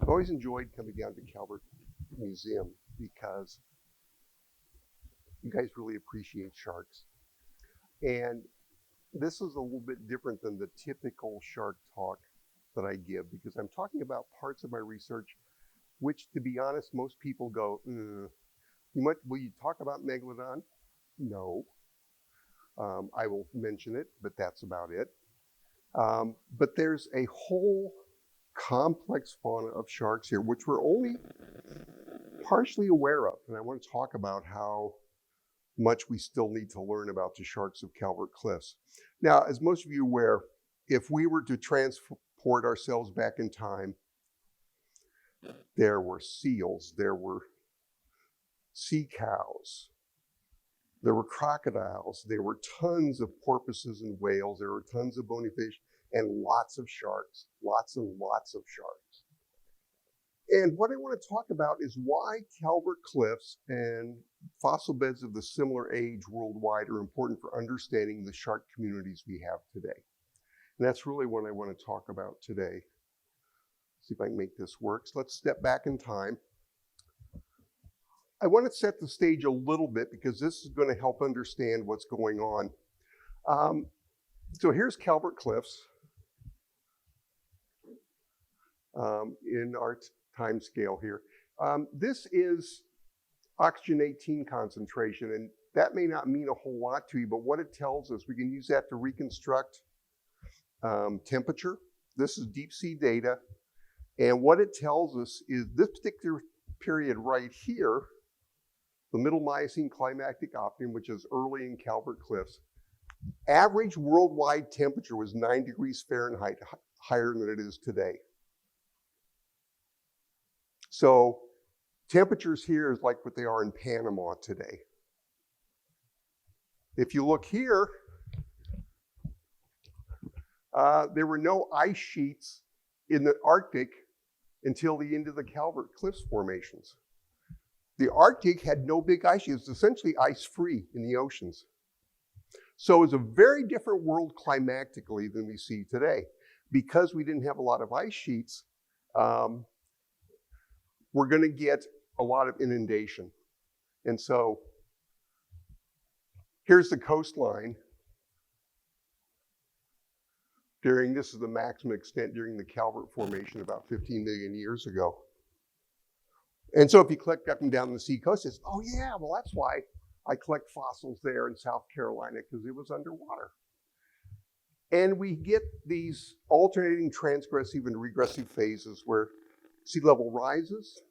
I've always enjoyed coming down to Calvert Museum because you guys really appreciate sharks. And this is a little bit different than the typical shark talk that I give because I'm talking about parts of my research which, to be honest, most people go, will you talk about Megalodon? No. I will mention it, but that's about it. But there's a whole complex fauna of sharks here, which we're only partially aware of. And I want to talk about how much we still need to learn about the sharks of Calvert Cliffs. Now, as most of you are aware, if we were to transport ourselves back in time, there were seals, there were sea cows, there were crocodiles, there were tons of porpoises and whales, there were tons of bony fish, and lots of sharks, lots and lots of sharks. And what I want to talk about is why Calvert Cliffs and fossil beds of the similar age worldwide are important for understanding the shark communities we have today. And that's really what I want to talk about today. See if I can make this work. So let's step back in time. I want to set the stage a little bit because this is going to help understand what's going on. So here's Calvert Cliffs in our time scale here. This is oxygen 18 concentration, and that may not mean a whole lot to you, but what it tells us, we can use that to reconstruct temperature. This is deep sea data, and what it tells us is this particular period right here, the middle Miocene climactic optimum, which is early in Calvert Cliffs, average worldwide temperature was 9 degrees Fahrenheit higher than it is today. So temperatures here is like what they are in Panama today. If you look here, there were no ice sheets in the Arctic until the end of the Calvert Cliffs formations. The Arctic had no big ice sheets. It was essentially ice-free in the oceans. So it was a very different world climactically than we see today. Because we didn't have a lot of ice sheets, we're going to get a lot of inundation. And so here's the coastline. This is the maximum extent during the Calvert Formation about 15 million years ago. And so if you collect up and down the sea coast, it's, oh yeah, well that's why I collect fossils there in South Carolina, because it was underwater. And we get these alternating transgressive and regressive phases where sea level rises,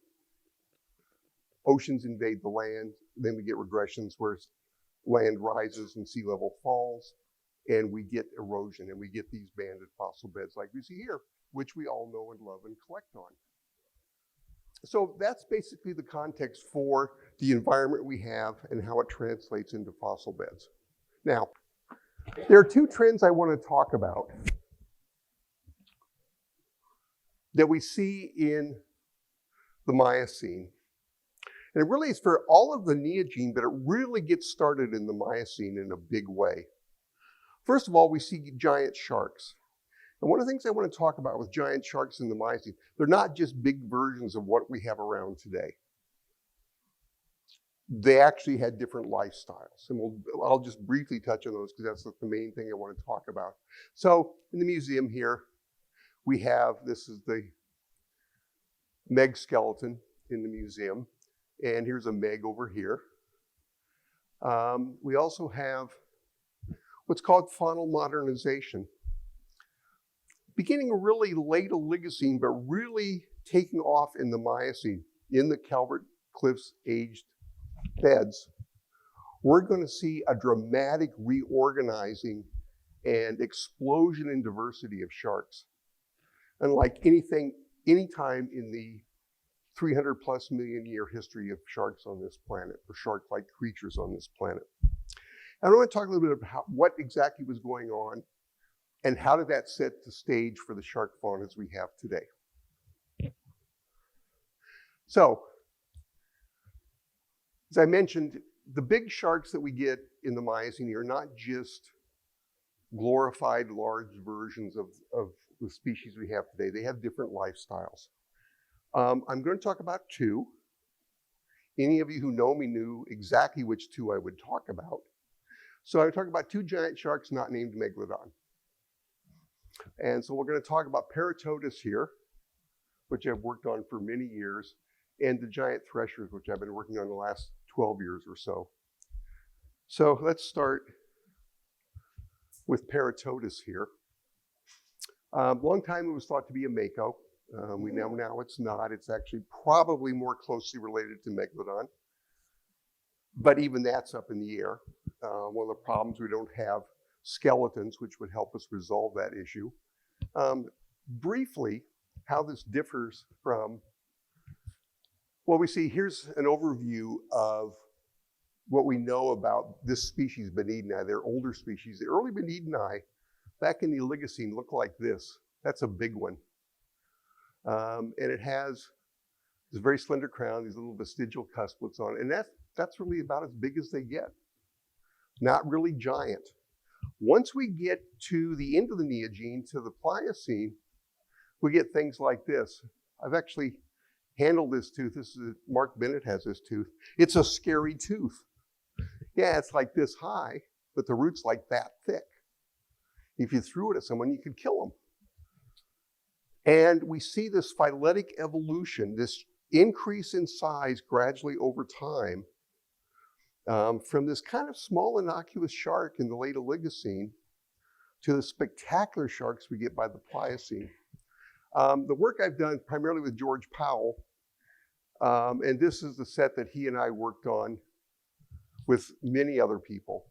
oceans invade the land, then we get regressions where land rises and sea level falls, and we get erosion, and we get these banded fossil beds like we see here, which we all know and love and collect on. So that's basically the context for the environment we have and how it translates into fossil beds. Now, there are two trends I want to talk about that we see in the Miocene. And it really is for all of the Neogene, but it really gets started in the Miocene in a big way. First of all, we see giant sharks. And one of the things I want to talk about with giant sharks in the Miocene, they're not just big versions of what we have around today. They actually had different lifestyles. And I'll just briefly touch on those because that's the main thing I want to talk about. So in the museum here, we have, this is the Meg skeleton in the museum. And here's a Meg over here. We also have what's called Faunal Modernization. Beginning really late Oligocene, but really taking off in the Miocene, in the Calvert Cliffs aged beds, we're going to see a dramatic reorganizing and explosion in diversity of sharks. Unlike anytime in the 300 plus million year history of sharks on this planet, or shark-like creatures on this planet. I want to talk a little bit about what exactly was going on and how did that set the stage for the shark faunas we have today. So, as I mentioned, the big sharks that we get in the Miocene are not just glorified large versions of the species we have today. They have different lifestyles. I'm going to talk about two. Any of you who know me knew exactly which two I would talk about. So I'm talking about two giant sharks not named Megalodon. And so we're going to talk about Parotodus here, which I've worked on for many years, and the giant threshers, which I've been working on the last 12 years or so. So let's start with Parotodus here. Long time it was thought to be a mako. We know now it's not. It's actually probably more closely related to Megalodon. But even that's up in the air. One of the problems, we don't have skeletons, which would help us resolve that issue. Briefly, how this differs from, well, we see here's an overview of what we know about this species, benedenii. They're older species. The early benedenii, back in the Oligocene, look like this. That's a big one. And it has this very slender crown, these little vestigial cusplets on it. And that's really about as big as they get. Not really giant. Once we get to the end of the Neogene, to the Pliocene, we get things like this. I've actually handled this tooth. Mark Bennett has this tooth. It's a scary tooth. Yeah, it's like this high, but the root's like that thick. If you threw it at someone, you could kill them. And we see this phyletic evolution, this increase in size gradually over time, from this kind of small innocuous shark in the late Oligocene to the spectacular sharks we get by the Pliocene. The work I've done primarily with George Powell, and this is the set that he and I worked on with many other people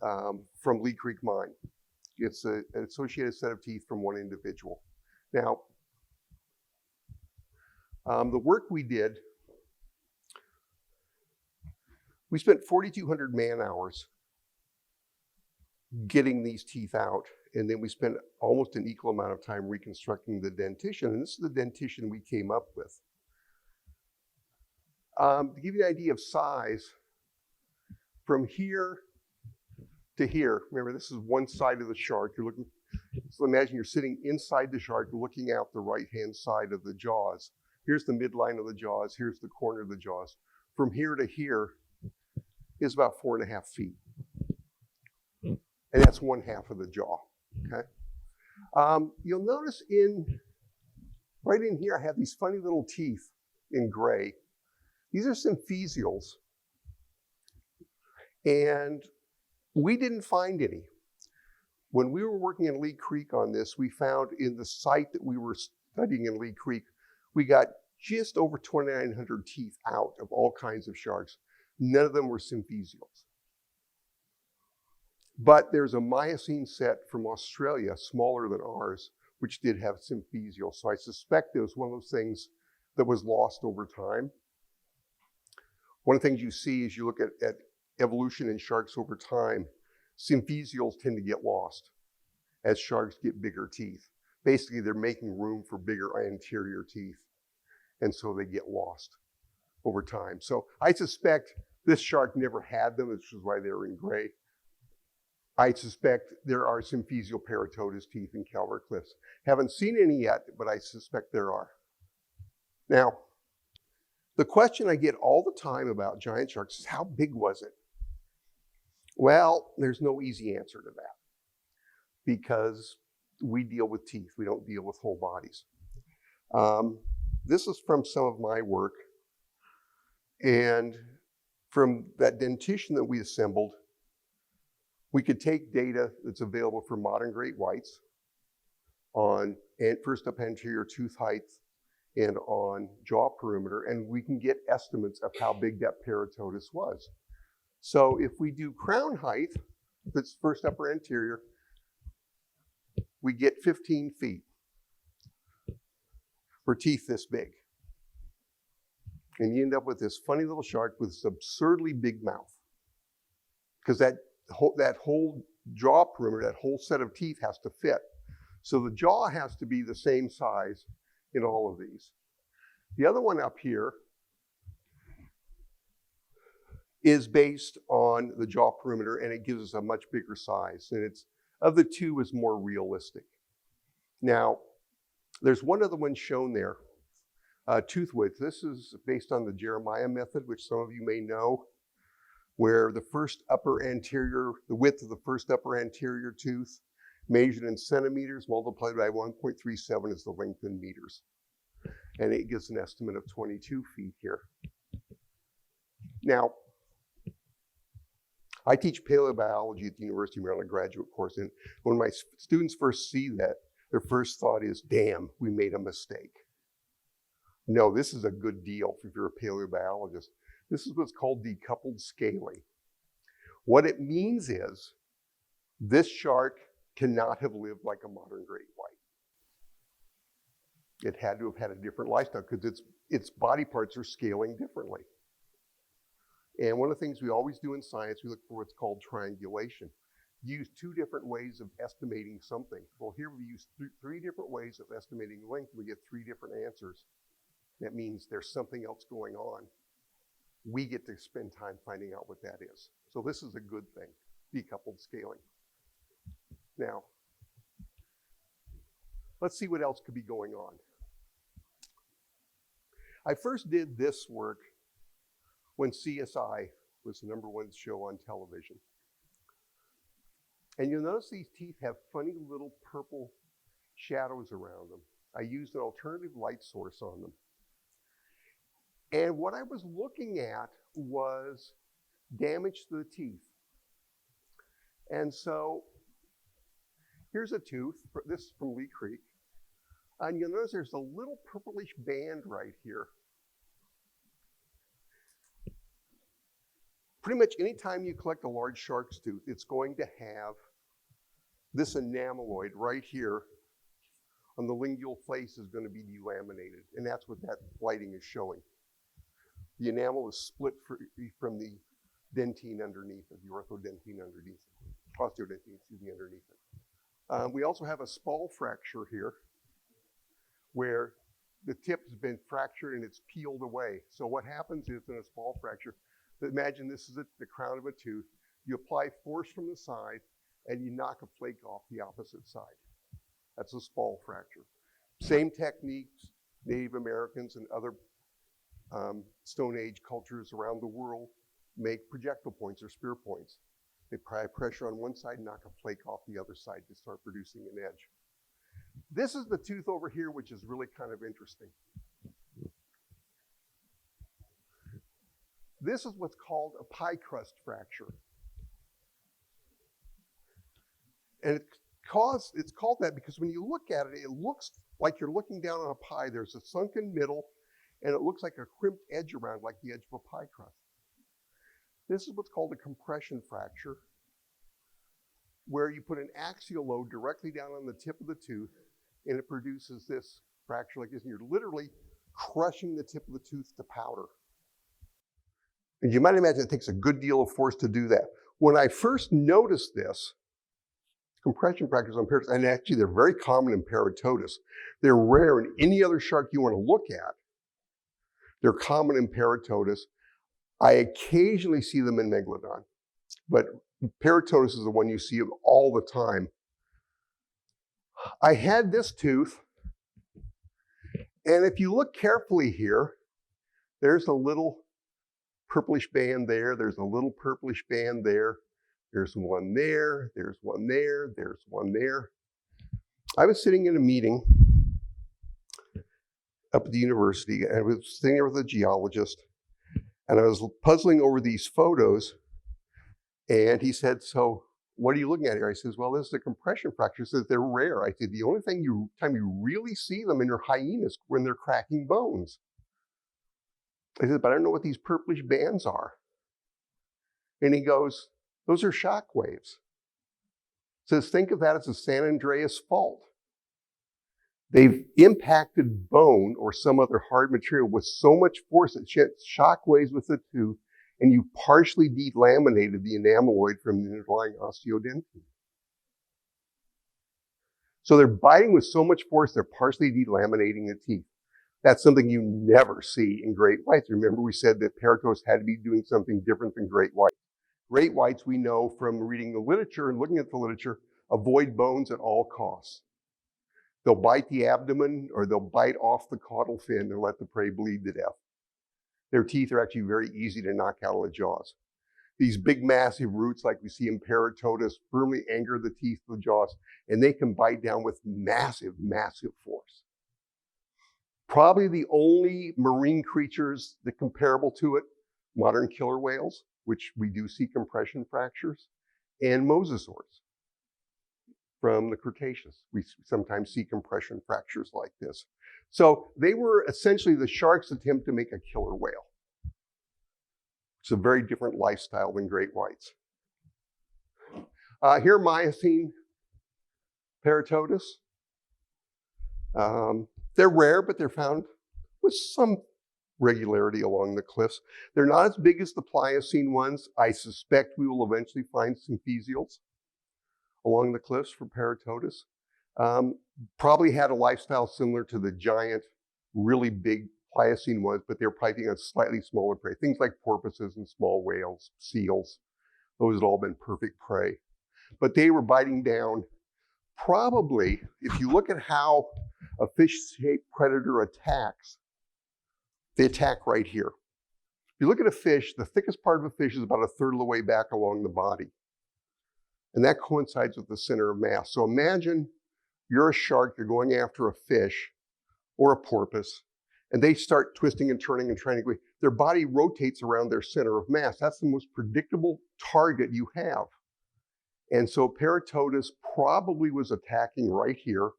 from Lee Creek Mine. It's an associated set of teeth from one individual. Now, the work we did, we spent 4,200 man hours getting these teeth out, and then we spent almost an equal amount of time reconstructing the dentition, and this is the dentition we came up with. To give you an idea of size, from here to here, remember this is one side of the shark. You're looking, so imagine you're sitting inside the shark, looking out the right-hand side of the jaws. Here's the midline of the jaws, here's the corner of the jaws. From here to here is about 4.5 feet. And that's 1/2 of the jaw, okay? You'll notice right in here, I have these funny little teeth in gray. These are symphysials. And we didn't find any. When we were working in Lee Creek on this, we found in the site that we were studying in Lee Creek, we got just over 2,900 teeth out of all kinds of sharks. None of them were symphysials. But there's a Miocene set from Australia, smaller than ours, which did have symphysials. So I suspect it was one of those things that was lost over time. One of the things you see as you look at evolution in sharks over time, symphysials tend to get lost as sharks get bigger teeth. Basically, they're making room for bigger anterior teeth, and so they get lost over time. So I suspect this shark never had them, which is why they're in gray. I suspect there are symphysial Parotodus teeth in Calvert Cliffs. Haven't seen any yet, but I suspect there are. Now, the question I get all the time about giant sharks is, how big was it? Well, there's no easy answer to that because we deal with teeth. We don't deal with whole bodies. This is from some of my work. And from that dentition that we assembled, we could take data that's available for modern great whites on first up anterior tooth height and on jaw perimeter, and we can get estimates of how big that Parotodus was. So if we do crown height, that's first upper anterior, we get 15 feet for teeth this big. And you end up with this funny little shark with this absurdly big mouth. Because that whole jaw perimeter, that whole set of teeth has to fit. So the jaw has to be the same size in all of these. The other one up here is based on the jaw perimeter, and it gives us a much bigger size. And it's, of the two, is more realistic. Now, there's one other one shown there. Tooth width. This is based on the Jeremiah method, which some of you may know, where the width of the first upper anterior tooth measured in centimeters multiplied by 1.37 is the length in meters. And it gives an estimate of 22 feet here. Now, I teach paleobiology at the University of Maryland graduate course, and when my students first see that, their first thought is, damn, we made a mistake. No, this is a good deal if you're a paleobiologist. This is what's called decoupled scaly. What it means is this shark cannot have lived like a modern great white. It had to have had a different lifestyle because its body parts are scaling differently. And one of the things we always do in science, we look for what's called triangulation. Use two different ways of estimating something. Well, here we use three different ways of estimating length. We get three different answers. That means there's something else going on. We get to spend time finding out what that is. So this is a good thing, decoupled scaling. Now, let's see what else could be going on. I first did this work when CSI was the #1 show on television. And you'll notice these teeth have funny little purple shadows around them. I used an alternative light source on them. And what I was looking at was damage to the teeth. And so here's a tooth, this is from Lee Creek. And you'll notice there's a little purplish band right here. Pretty much anytime you collect a large shark's tooth, it's going to have this enameloid right here on the lingual face is going to be delaminated. And that's what that lighting is showing. The enamel is split from the dentine underneath it, the orthodentine underneath it, osteodentine, excuse me, underneath it. We also have a spall fracture here where the tip has been fractured and it's peeled away. So what happens is in a spall fracture, imagine this is the crown of a tooth. You apply force from the side and you knock a flake off the opposite side. That's a spall fracture. Same techniques, Native Americans and other Stone Age cultures around the world make projectile points or spear points. They apply pressure on one side, knock a flake off the other side to start producing an edge. This is the tooth over here, which is really kind of interesting. This is what's called a pie crust fracture. And it's called that because when you look at it, it looks like you're looking down on a pie. There's a sunken middle, and it looks like a crimped edge around, like the edge of a pie crust. This is what's called a compression fracture, where you put an axial load directly down on the tip of the tooth, and it produces this fracture like this, and you're literally crushing the tip of the tooth to powder. And you might imagine it takes a good deal of force to do that. When I first noticed this, compression fractures on Parotodus, and actually they're very common in Parotodus. They're rare in any other shark you want to look at. They're common in Parotodus. I occasionally see them in Megalodon, but Parotodus is the one you see all the time. I had this tooth, and if you look carefully here, there's a little purplish band there, there's a little purplish band there, there's one there, there's one there, there's one there. I was sitting in a meeting up at the university, and I was sitting there with a geologist, and I was puzzling over these photos, and he said, so what are you looking at here? I says, well, this is a compression fracture. He says, they're rare. I said, the only time you really see them in your hyenas when they're cracking bones. I said, but I don't know what these purplish bands are. And he goes, those are shock waves. Says, think of that as a San Andreas fault. They've impacted bone or some other hard material with so much force it sheds shock waves with the tooth, and you partially delaminated the enameloid from the underlying osteodentine. So they're biting with so much force, they're partially delaminating the teeth. That's something you never see in great whites. Remember, we said that Parotodus had to be doing something different than great whites. Great whites, we know from reading the literature and looking at the literature, avoid bones at all costs. They'll bite the abdomen or they'll bite off the caudal fin and let the prey bleed to death. Their teeth are actually very easy to knock out of the jaws. These big, massive roots like we see in Parotodus firmly anchor the teeth of the jaws, and they can bite down with massive, massive force. Probably the only marine creatures that are comparable to it, modern killer whales, which we do see compression fractures, and mosasaurs from the Cretaceous. We sometimes see compression fractures like this. So they were essentially the shark's attempt to make a killer whale. It's a very different lifestyle than great whites. Here, Miocene Peritoneus. They're rare, but they're found with some regularity along the cliffs. They're not as big as the Pliocene ones. I suspect we will eventually find some physials along the cliffs for Parotodus. Probably had a lifestyle similar to the giant, really big Pliocene ones, but they're probably a slightly smaller prey. Things like porpoises and small whales, seals, those had all been perfect prey. But they were biting down. Probably, if you look at how a fish-shaped predator attacks, they attack right here. If you look at a fish, the thickest part of a fish is about a third of the way back along the body. And that coincides with the center of mass. So imagine you're a shark, you're going after a fish or a porpoise, and they start twisting and turning and trying to go. Their body rotates around their center of mass. That's the most predictable target you have. And so Parotodus probably was attacking right here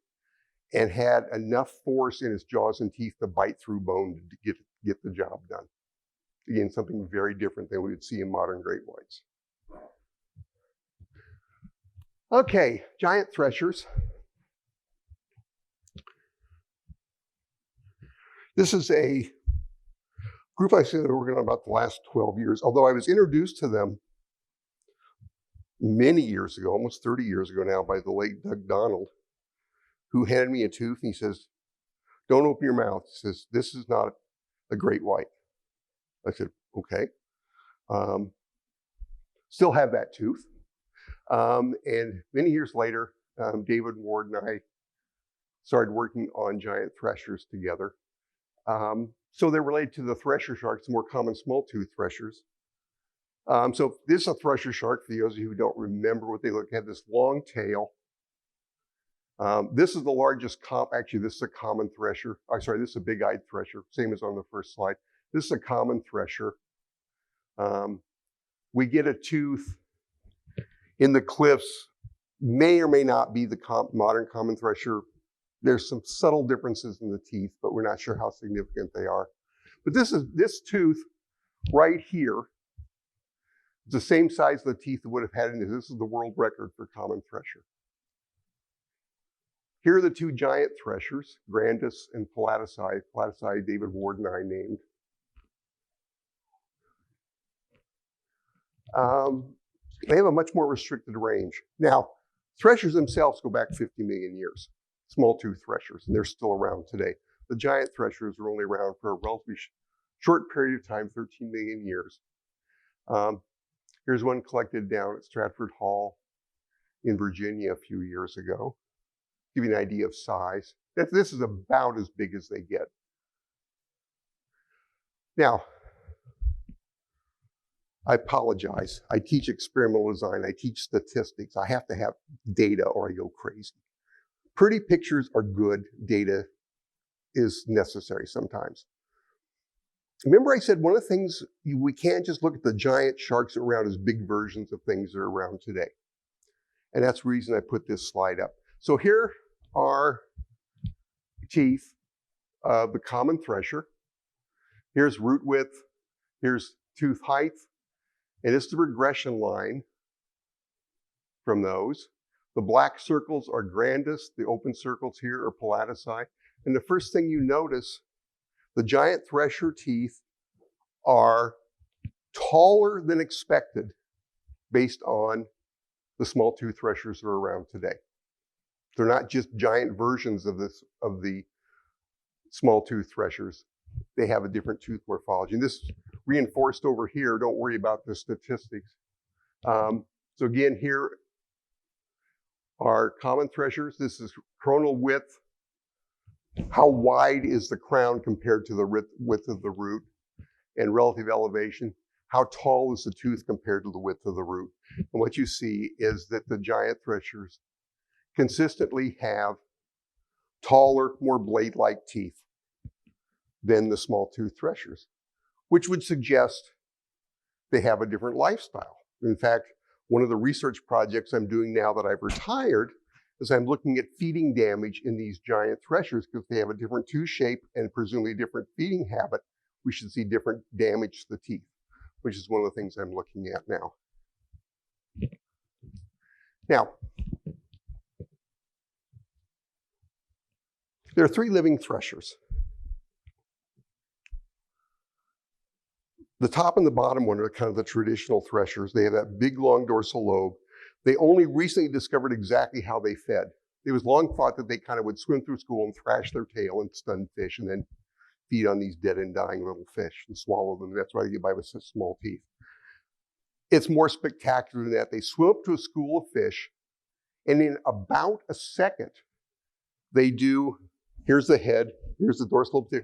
and had enough force in its jaws and teeth to bite through bone to get the job done. Again, something very different than we would see in modern great whites. Okay, giant threshers. This is a group I said that we're working on about the last 12 years, although I was introduced to them many years ago, almost 30 years ago now, by the late Doug Donald, who handed me a tooth and he says, "Don't open your mouth." He says, "This is not a great white." I said, "Okay." Still have that tooth. And many years later, David Ward and I started working on giant threshers together. So they're related to the thresher sharks, the more common small tooth threshers. So this is a thresher shark, for those of you who don't remember what they look at, this long tail. This is the largest actually this is a common thresher. Sorry, this is a big-eyed thresher, same as on the first slide. This is a common thresher. We get a tooth in the cliffs, may or may not be the modern common thresher. There's some subtle differences in the teeth, but we're not sure how significant they are. But this tooth right here is the same size of the teeth it would have had in this. This is the world record for common thresher. Here are the two giant threshers, Grandis and Palatisci. Palatisci, David Ward and I named. They have a much more restricted range. Now, threshers themselves go back 50 million years, small tooth threshers, and they're still around today. The giant threshers are only around for a relatively short period of time, 13 million years. Here's one collected down at Stratford Hall in Virginia a few years ago. Give you an idea of size. This is about as big as they get. Now, I apologize. I teach experimental design. I teach statistics. I have to have data or I go crazy. Pretty pictures are good. Data is necessary sometimes. Remember I said one of the things, we can't just look at the giant sharks around as big versions of things that are around today. And that's the reason I put this slide up. So here are teeth of the common thresher. Here's root width. Here's tooth height. And it's the regression line from those. The black circles are Grandis. The open circles here are Palatisci. And the first thing you notice, the giant thresher teeth are taller than expected based on the small tooth threshers that are around today. They're not just giant versions of the small tooth threshers. They have a different tooth morphology. And this reinforced over here, don't worry about the statistics. So again, here are common threshers. This is coronal width How wide is the crown compared to the width of the root? And relative elevation, how tall is the tooth compared to the width of the root? And what you see is that the giant threshers consistently have taller, more blade-like teeth than the small tooth threshers, which would suggest they have a different lifestyle. In fact, one of the research projects I'm doing now that I've retired is I'm looking at feeding damage in these giant threshers because they have a different tooth shape and presumably different feeding habit. We should see different damage to the teeth, which is one of the things I'm looking at now. Now, there are 3 living threshers. The top and the bottom one are kind of the traditional threshers. They have that big, long dorsal lobe. They only recently discovered exactly how they fed. It was long thought that they kind of would swim through school and thrash their tail and stun fish and then feed on these dead and dying little fish and swallow them. That's why they get by with such small teeth. It's more spectacular than that. They swim up to a school of fish, and in about a second, they do, here's the head, here's the dorsal lobe.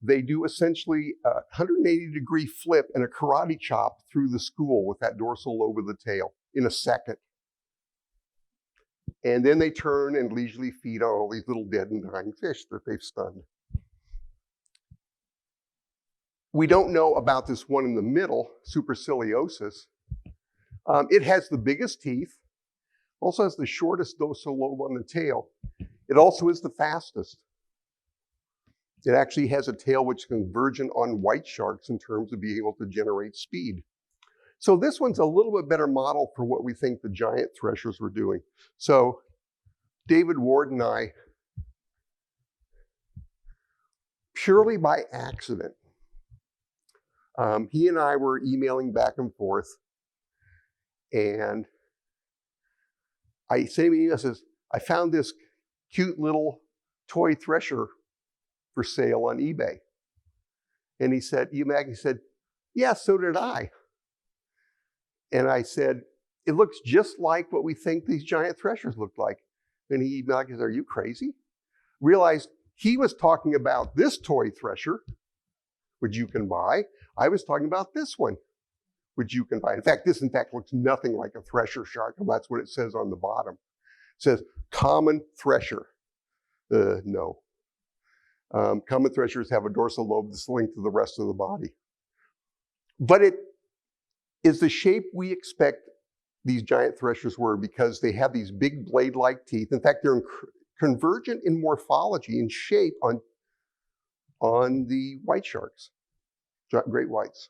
They do essentially a 180-degree flip and a karate chop through the school with that dorsal lobe of the tail in a second. And then they turn and leisurely feed on all these little dead and dying fish that they've stunned. We don't know about this one in the middle, superciliosis. It has the biggest teeth, also has the shortest dorsal lobe on the tail. It also is the fastest. It actually has a tail which is convergent on white sharks in terms of being able to generate speed. So this one's a little bit better model for what we think the giant threshers were doing. So David Ward and I, purely by accident, he and I were emailing back and forth, and I sent him an email that says, I found this cute little toy thresher for sale on eBay. And he said, he said, yeah, so did I. And I said, it looks just like what we think these giant threshers look like. And he emailed, he said, are you crazy? Realized he was talking about this toy thresher, which you can buy. I was talking about this one, which you can buy. In fact, this looks nothing like a Thresher Shark. That's what it says on the bottom. It says common thresher. No. Common threshers have a dorsal lobe that's linked to the rest of the body. But it is the shape we expect these giant threshers were because they have these big blade-like teeth. In fact, they're convergent in morphology and shape on the white sharks, great whites.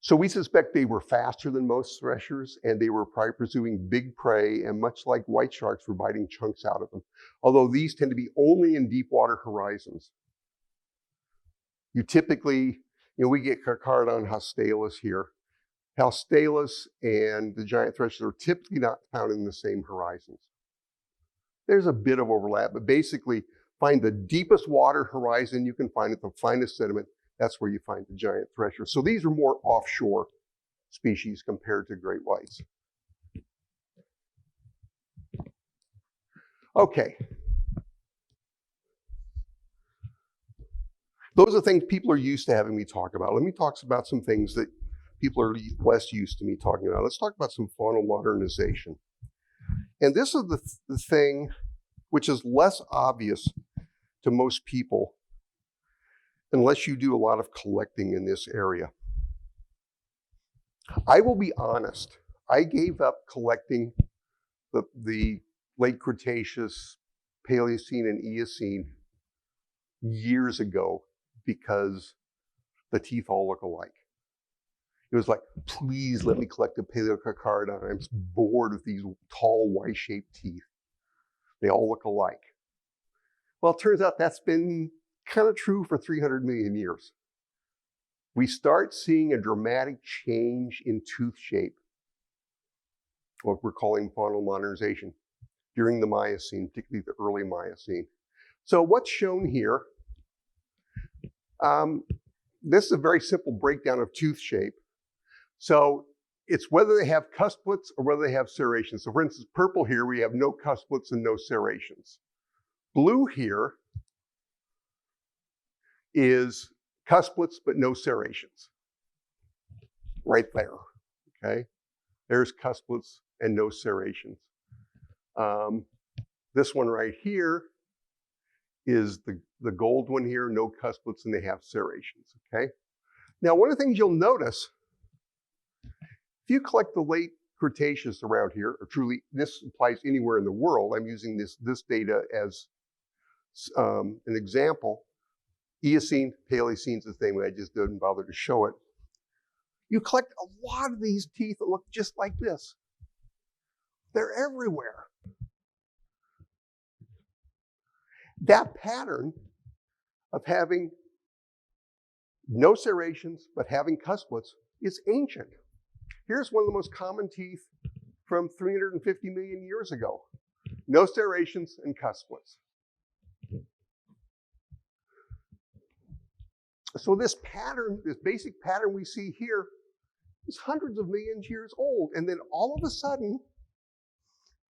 So we suspect they were faster than most threshers, and they were probably pursuing big prey, and much like white sharks were biting chunks out of them. Although these tend to be only in deep water horizons. You typically, we get Carcharodon hastalis here. Hastalis and the giant threshers are typically not found in the same horizons. There's a bit of overlap, but basically find the deepest water horizon you can find at the finest sediment. That's where you find the giant thresher. So these are more offshore species compared to great whites. Okay. Those are things people are used to having me talk about. Let me talk about some things that people are less used to me talking about. Let's talk about some faunal modernization. And this is the thing which is less obvious to most people unless you do a lot of collecting in this area. I will be honest, I gave up collecting the late Cretaceous, Paleocene, and Eocene years ago because the teeth all look alike. It was like, please let me collect a Paleocarcharodon. I'm bored with these tall Y-shaped teeth. They all look alike. Well, it turns out that's been kind of true for 300 million years. We start seeing a dramatic change in tooth shape, what we're calling faunal modernization, during the Miocene, particularly the early Miocene. So what's shown here, this is a very simple breakdown of tooth shape. So it's whether they have cusplets or whether they have serrations. So for instance, purple here, we have no cusplets and no serrations. Blue here is cusplets but no serrations. Right there, okay? There's cusplets and no serrations. This one right here is the gold one here, no cusplets, and they have serrations, okay? Now, one of the things you'll notice, if you collect the late Cretaceous around here, or truly this applies anywhere in the world, I'm using this data as an example. Eocene, Paleocene is the thing that I just didn't bother to show it. You collect a lot of these teeth that look just like this. They're everywhere. That pattern of having no serrations but having cusplets is ancient. Here's one of the most common teeth from 350 million years ago. No serrations and cusplets. So this pattern, this basic pattern we see here is hundreds of millions of years old. And then all of a sudden,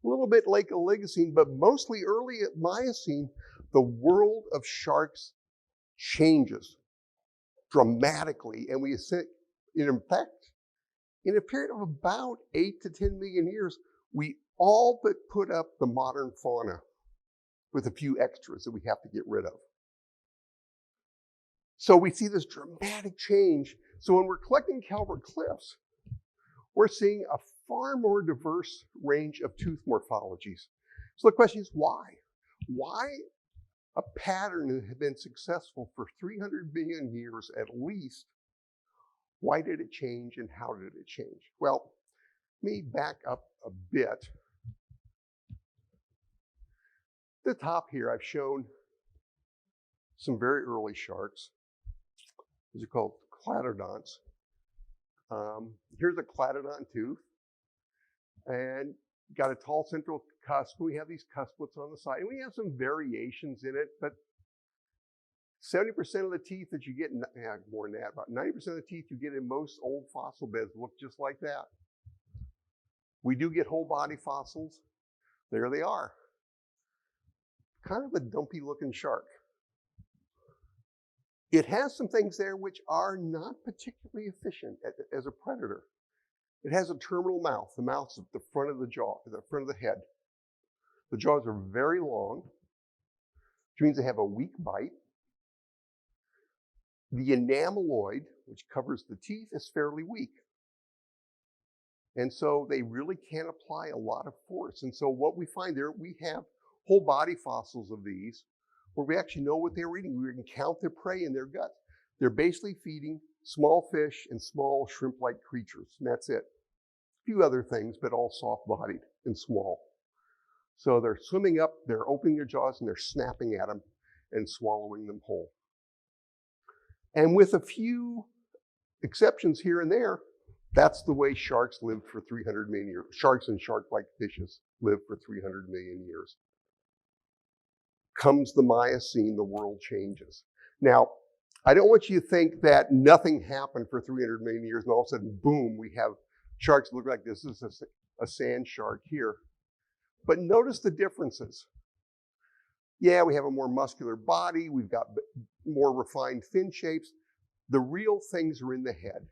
a little bit like Oligocene, but mostly early at Miocene, the world of sharks changes dramatically. And we see, in fact, in a period of about 8 to 10 million years, we all but put up the modern fauna with a few extras that we have to get rid of. So we see this dramatic change. So when we're collecting Calvert Cliffs, we're seeing a far more diverse range of tooth morphologies. So the question is why? Why a pattern that had been successful for 300 billion years at least, why did it change and how did it change? Well, let me back up a bit. At the top here, I've shown some very early sharks. These are called Clatter Dots. Here's a Clattodon tooth. And got a tall central cusp. We have these cusplets on the side. And we have some variations in it, but 70% of the teeth that you get, more than that, about 90% of the teeth you get in most old fossil beds look just like that. We do get whole body fossils. There they are. Kind of a dumpy looking shark. It has some things there which are not particularly efficient as a predator. It has a terminal mouth. The mouth's at the front of the jaw, the front of the head. The jaws are very long, which means they have a weak bite. The enameloid, which covers the teeth, is fairly weak. And so they really can't apply a lot of force. And so what we find there, we have whole body fossils of these where we actually know what they're eating. We can count their prey in their guts. They're basically feeding small fish and small shrimp-like creatures, and that's it. A few other things, but all soft-bodied and small. So they're swimming up, they're opening their jaws, and they're snapping at them and swallowing them whole. And with a few exceptions here and there, that's the way sharks lived for 300 million years. Sharks and shark-like fishes lived for 300 million years. Comes the Miocene, the world changes. Now, I don't want you to think that nothing happened for 300 million years and all of a sudden, boom, we have sharks that look like this. This is a sand shark here. But notice the differences. Yeah, we have a more muscular body. We've got more refined fin shapes. The real things are in the head.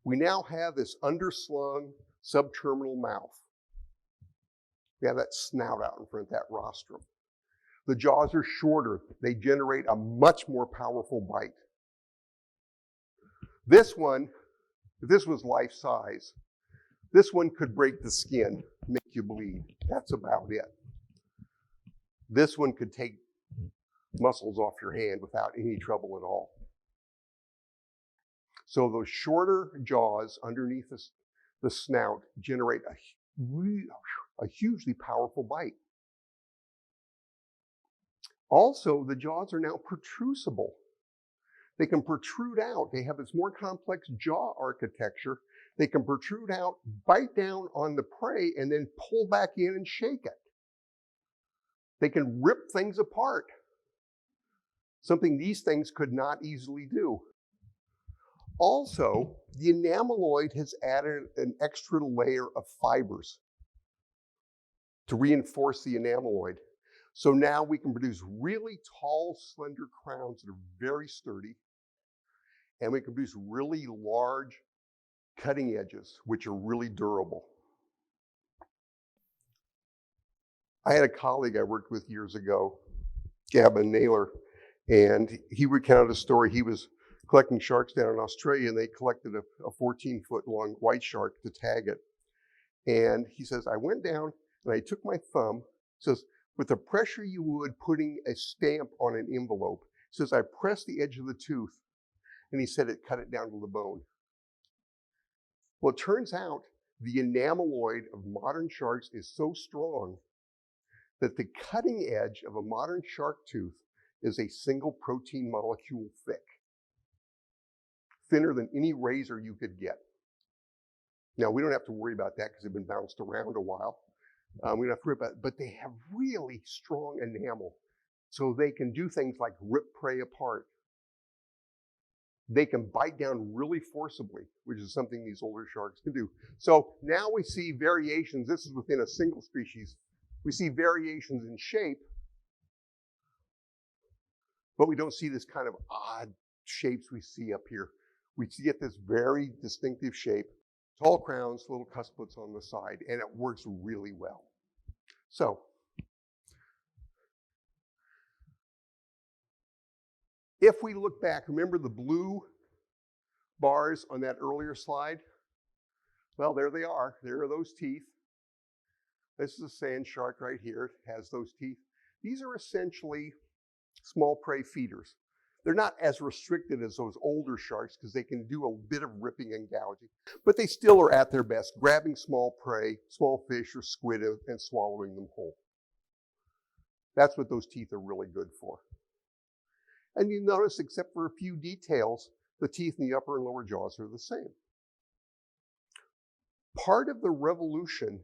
We now have this underslung subterminal mouth. We have that snout out in front of that rostrum. The jaws are shorter. They generate a much more powerful bite. This one, if this was life size, this one could break the skin, make you bleed. That's about it. This one could take muscles off your hand without any trouble at all. So those shorter jaws underneath the snout generate a hugely powerful bite. Also, the jaws are now protrusible. They can protrude out. They have this more complex jaw architecture. They can protrude out, bite down on the prey, and then pull back in and shake it. They can rip things apart, something these things could not easily do. Also, the enameloid has added an extra layer of fibers to reinforce the enameloid. So now we can produce really tall, slender crowns that are very sturdy, and we can produce really large cutting edges, which are really durable. I had a colleague I worked with years ago, Gavin Naylor, and he recounted a story. He was collecting sharks down in Australia, and they collected a 14-foot long white shark to tag it. And he says, I went down and I took my thumb, says, with the pressure you would putting a stamp on an envelope, says, I pressed the edge of the tooth, and he said it cut it down to the bone. Well, it turns out the enameloid of modern sharks is so strong that the cutting edge of a modern shark tooth is a single protein molecule thick, thinner than any razor you could get. Now, we don't have to worry about that because they've been bounced around a while. We don't have to worry about it, but they have really strong enamel. So they can do things like rip prey apart. They can bite down really forcibly, which is something these older sharks can do. So now we see variations. This is within a single species. We see variations in shape, but we don't see this kind of odd shapes we see up here. We get this very distinctive shape, tall crowns, little cusplets on the side, and it works really well. So, if we look back, remember the blue bars on that earlier slide? Well, there they are. There are those teeth. This is a sand shark right here. It has those teeth. These are essentially small prey feeders. They're not as restricted as those older sharks because they can do a bit of ripping and gouging, but they still are at their best, grabbing small prey, small fish or squid, and swallowing them whole. That's what those teeth are really good for. And you notice, except for a few details, the teeth in the upper and lower jaws are the same. Part of the revolution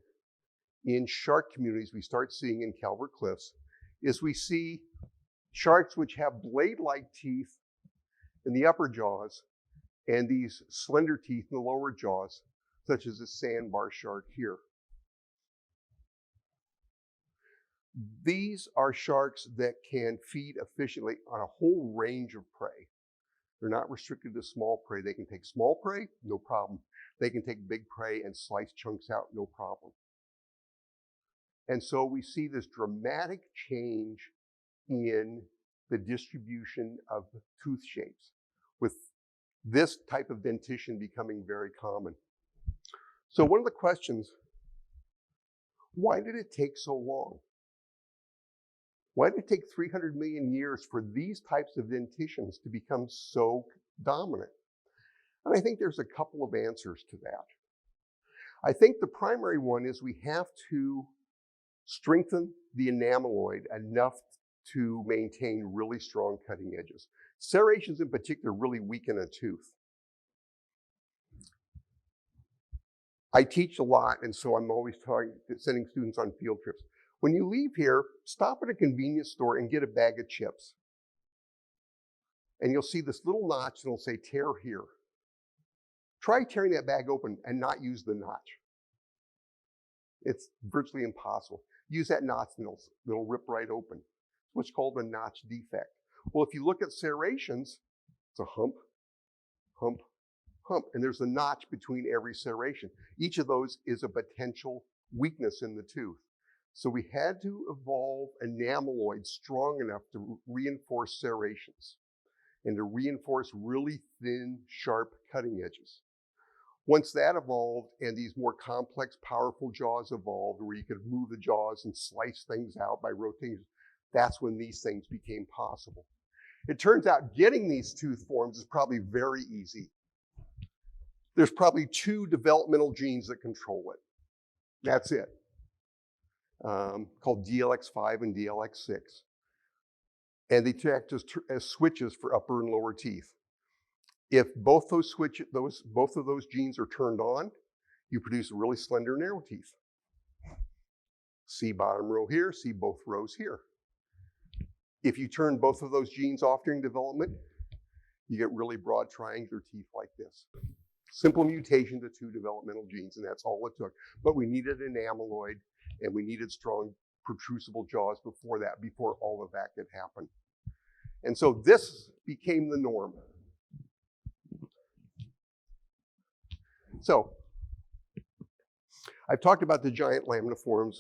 in shark communities we start seeing in Calvert Cliffs is we see sharks which have blade-like teeth in the upper jaws and these slender teeth in the lower jaws, such as this sandbar shark here. These are sharks that can feed efficiently on a whole range of prey. They're not restricted to small prey. They can take small prey, no problem. They can take big prey and slice chunks out, no problem. And so we see this dramatic change in the distribution of tooth shapes, with this type of dentition becoming very common. So one of the questions, why did it take so long? Why did it take 300 million years for these types of dentitions to become so dominant? And I think there's a couple of answers to that. I think the primary one is we have to strengthen the enameloid enough to maintain really strong cutting edges. Serrations in particular really weaken a tooth. I teach a lot, and so I'm always sending students on field trips. When you leave here, stop at a convenience store and get a bag of chips. And you'll see this little notch and it'll say tear here. Try tearing that bag open and not use the notch. It's virtually impossible. Use that notch and it'll rip right open. It's what's called a notch defect. Well, if you look at serrations, it's a hump, hump, hump, and there's a notch between every serration. Each of those is a potential weakness in the tooth. So we had to evolve enameloids strong enough to reinforce serrations and to reinforce really thin, sharp cutting edges. Once that evolved and these more complex, powerful jaws evolved where you could move the jaws and slice things out by rotation, that's when these things became possible. It turns out getting these tooth forms is probably very easy. There's probably 2 developmental genes that control it. That's it. Called DLX5 and DLX6. And they act as switches for upper and lower teeth. If both of those genes are turned on, you produce really slender, narrow teeth. See bottom row here, see both rows here. If you turn both of those genes off during development, you get really broad triangular teeth like this. Simple mutation to 2 developmental genes, and that's all it took. But we needed an enameloid, and we needed strong protrusible jaws before that, before all of that could happen. And so this became the norm. So I've talked about the giant laminiforms.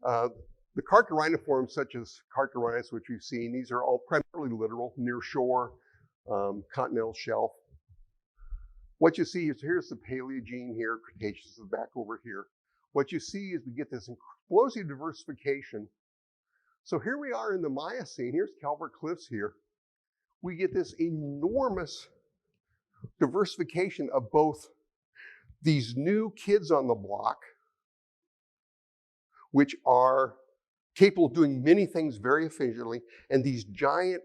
The carchariniforms, such as Carcharinus, which we've seen, these are all primarily littoral, near shore, continental shelf. What you see is, here's the Paleogene here, Cretaceous is back over here. What you see is we get this explosive diversification. So here we are in the Miocene, here's Calvert Cliffs here. We get this enormous diversification of both these new kids on the block, which are capable of doing many things very efficiently, and these giant,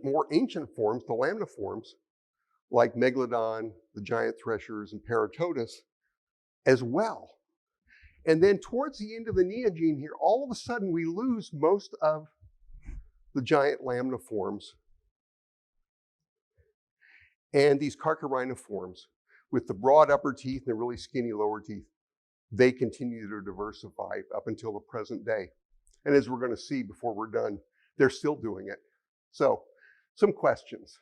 more ancient forms, the laminiforms, like Megalodon, the giant threshers, and Parotodus as well. And then towards the end of the Neogene here, all of a sudden we lose most of the giant laminiforms and these carchariniforms with the broad upper teeth and the really skinny lower teeth. They continue to diversify up until the present day. And as we're going to see before we're done, they're still doing it. So, some questions.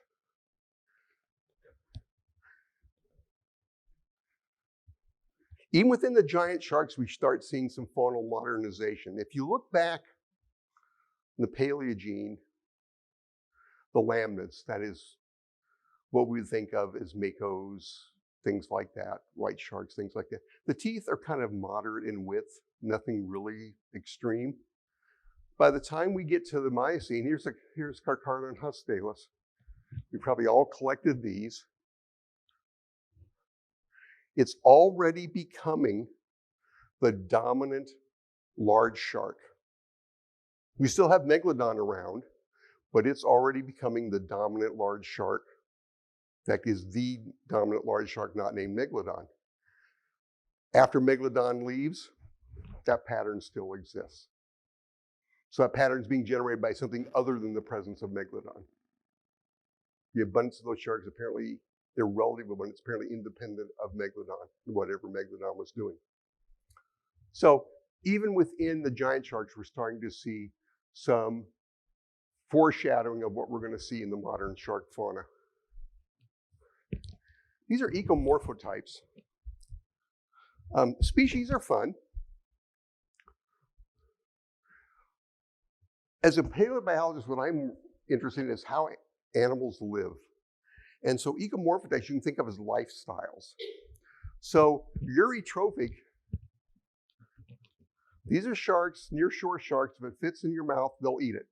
Even within the giant sharks, we start seeing some faunal modernization. If you look back in the Paleogene, the lamnids, that is what we would think of as makos, things like that, white sharks, things like that. The teeth are kind of moderate in width, nothing really extreme. By the time we get to the Miocene, here's Carcharodon hustalus. We probably all collected these. It's already becoming the dominant large shark. We still have Megalodon around, but it's already becoming the dominant large shark. In fact, is the dominant large shark not named Megalodon. After Megalodon leaves, that pattern still exists. So that pattern is being generated by something other than the presence of Megalodon. The abundance of those sharks, apparently, they're relative abundance, apparently independent of Megalodon, whatever Megalodon was doing. So even within the giant sharks, we're starting to see some foreshadowing of what we're going to see in the modern shark fauna. These are ecomorphotypes. Species are fun. As a paleobiologist, what I'm interested in is how animals live. And so ecomorphotypes you can think of as lifestyles. So eurytrophic, these are sharks, near-shore sharks. If it fits in your mouth, they'll eat it.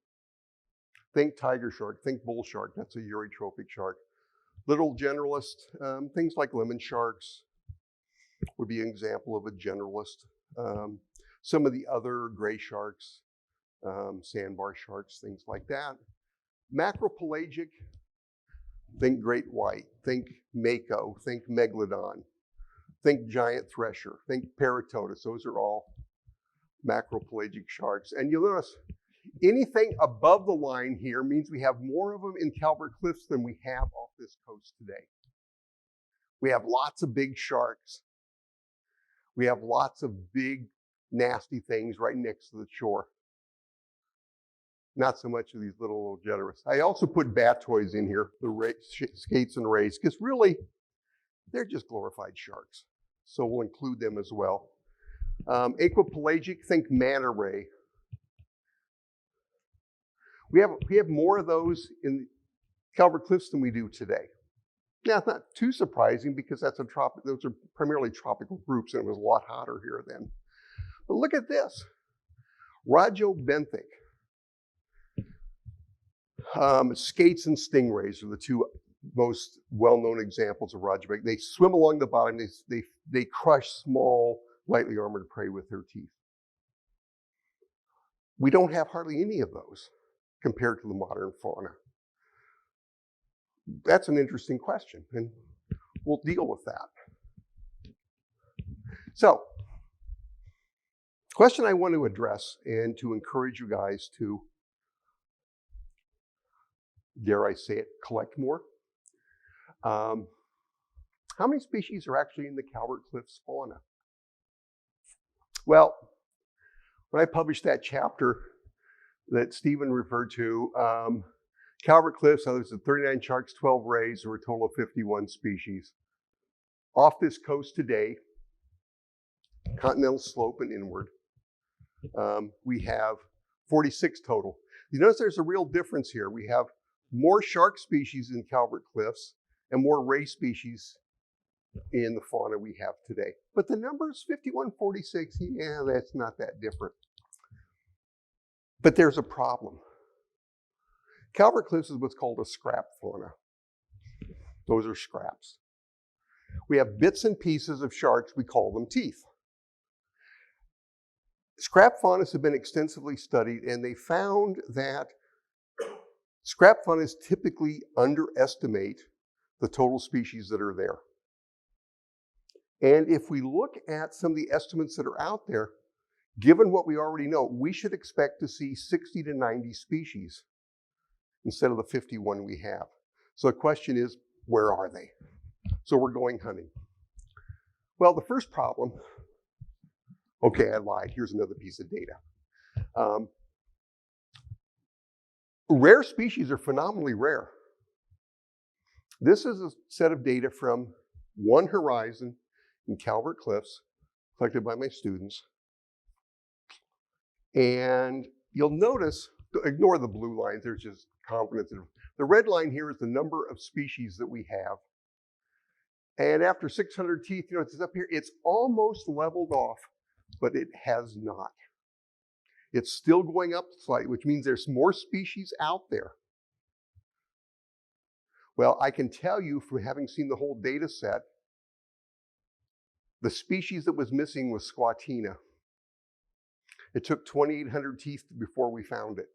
Think tiger shark, think bull shark, that's a eurytrophic shark. Little generalist, things like lemon sharks would be an example of a generalist. Some of the other gray sharks, sandbar sharks, things like that. Macropelagic, think great white, think mako, think megalodon, think giant thresher, think Parotodus. Those are all macropelagic sharks. And you'll notice anything above the line here means we have more of them in Calvert Cliffs than we have off this coast today. We have lots of big sharks. We have lots of big, nasty things right next to the shore. Not so much of these little generous. I also put batoids in here, the skates and rays, because really, they're just glorified sharks. So we'll include them as well. Aquapelagic, think manta ray. We have more of those in Calvert Cliffs than we do today. Now, it's not too surprising because those are primarily tropical groups and it was a lot hotter here then. But look at this. Rajobenthic. Skates and stingrays are the two most well-known examples of Rajobenthic. They swim along the bottom. They crush small, lightly armored prey with their teeth. We don't have hardly any of those compared to the modern fauna. That's an interesting question, and we'll deal with that. So, question I want to address and to encourage you guys to, dare I say it, collect more. How many species are actually in the Calvert Cliffs fauna? Well, when I published that chapter that Stephen referred to, Calvert Cliffs, there's 39 sharks, 12 rays, or a total of 51 species. Off this coast today, continental slope and inward, we have 46 total. You notice there's a real difference here. We have more shark species in Calvert Cliffs and more ray species in the fauna we have today. But the numbers 51, 46, yeah, that's not that different. But there's a problem. Calvert Cliffs is what's called a scrap fauna. Those are scraps. We have bits and pieces of sharks, we call them teeth. Scrap faunas have been extensively studied, and they found that scrap faunas typically underestimate the total species that are there. And if we look at some of the estimates that are out there, given what we already know, we should expect to see 60 to 90 species instead of the 51 we have. So the question is, where are they? So we're going hunting. Well, the first problem, okay, I lied. Here's another piece of data. Rare species are phenomenally rare. This is a set of data from one horizon in Calvert Cliffs, collected by my students. And you'll notice, ignore the blue lines, there's just confidence. The red line here is the number of species that we have. And after 600 teeth, you know, it's up here, it's almost leveled off, but it has not. It's still going up slightly, which means there's more species out there. Well, I can tell you from having seen the whole data set, the species that was missing was Squatina. It took 2,800 teeth before we found it.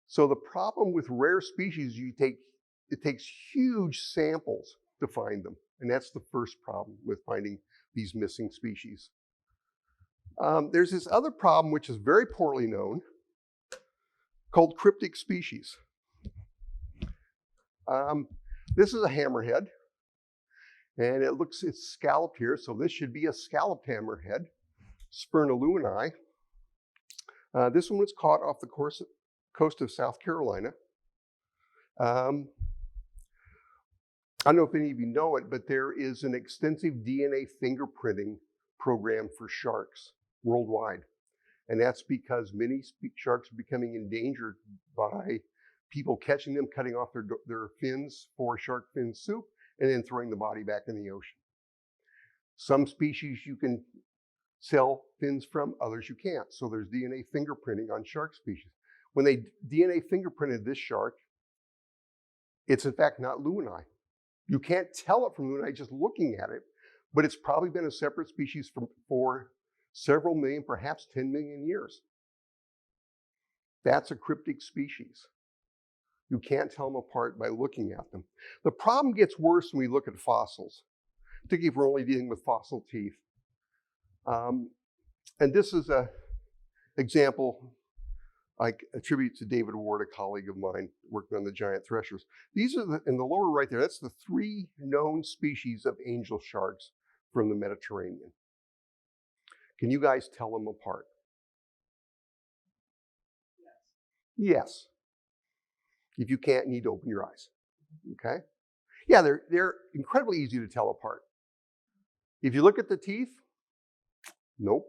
So the problem with rare species, it takes huge samples to find them. And that's the first problem with finding these missing species. There's this other problem, which is very poorly known, called cryptic species. This is a hammerhead, and it's scalloped here, so this should be a scalloped hammerhead, Spurnaluini. This one was caught off the coast of South Carolina. I don't know if any of you know it, but there is an extensive DNA fingerprinting program for sharks worldwide. And that's because many sharks are becoming endangered by people catching them, cutting off their fins for shark fin soup, and then throwing the body back in the ocean. Some species you can sell fins from, others you can't. So there's DNA fingerprinting on shark species. When they DNA fingerprinted this shark, it's in fact not luini. You can't tell it from luini just looking at it, but it's probably been a separate species for several million, perhaps 10 million years. That's a cryptic species. You can't tell them apart by looking at them. The problem gets worse when we look at fossils, particularly if we're only dealing with fossil teeth. And this is an example I attribute to David Ward, a colleague of mine working on the giant threshers. These are in the lower right there, that's the 3 known species of angel sharks from the Mediterranean. Can you guys tell them apart? Yes. If you can't, you need to open your eyes. Okay? Yeah, they're incredibly easy to tell apart. If you look at the teeth, nope.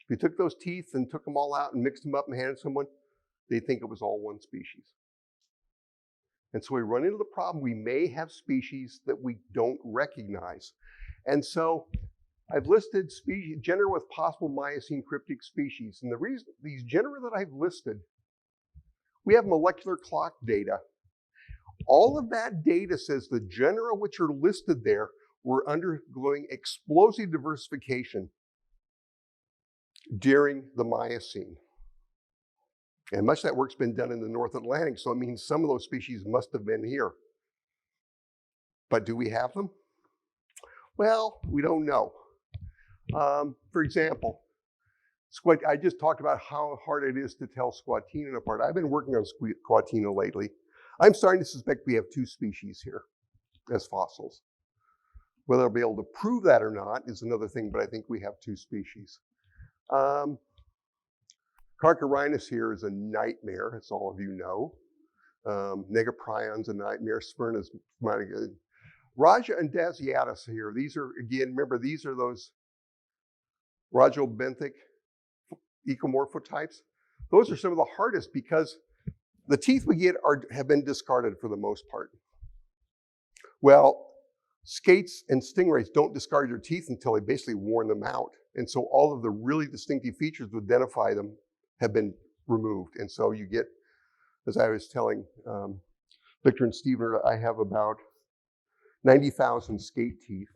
If you took those teeth and took them all out and mixed them up and handed someone, they'd think it was all one species. And so we run into the problem, we may have species that we don't recognize. And so I've listed genera with possible Miocene cryptic species. And the reason, these genera that I've listed, we have molecular clock data. All of that data says the genera which are listed there were undergoing explosive diversification during the Miocene. And much of that work's been done in the North Atlantic, so it means some of those species must have been here. But do we have them? Well, we don't know. For example, I just talked about how hard it is to tell Squatina apart. I've been working on Squatina lately. I'm starting to suspect we have 2 species here as fossils. Whether I'll be able to prove that or not is another thing, but I think we have 2 species. Cartilaginous here is a nightmare, as all of you know. Negaprion's a nightmare. Smyrna's mighty good. Raja and Dasiatus here. These are, again, remember, these are those rajobenthic ecomorphotypes. Those are some of the hardest because the teeth we get have been discarded for the most part. Well, skates and stingrays don't discard their teeth until they basically worn them out. And so all of the really distinctive features to identify them have been removed. And so you get, as I was telling Victor and Stephen, I have about 90,000 skate teeth.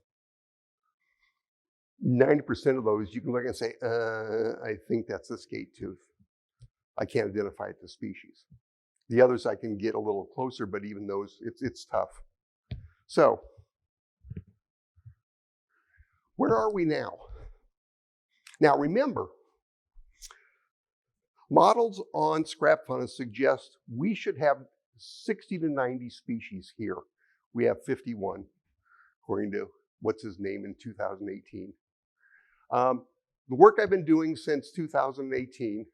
90% of those you can look and say, I think that's a skate tooth. I can't identify it to species. The others I can get a little closer, but even those, it's tough. So, where are we now? Now remember, models on scrap fauna suggest we should have 60 to 90 species here. We have 51, according to what's his name in 2018. The work I've been doing since 2018,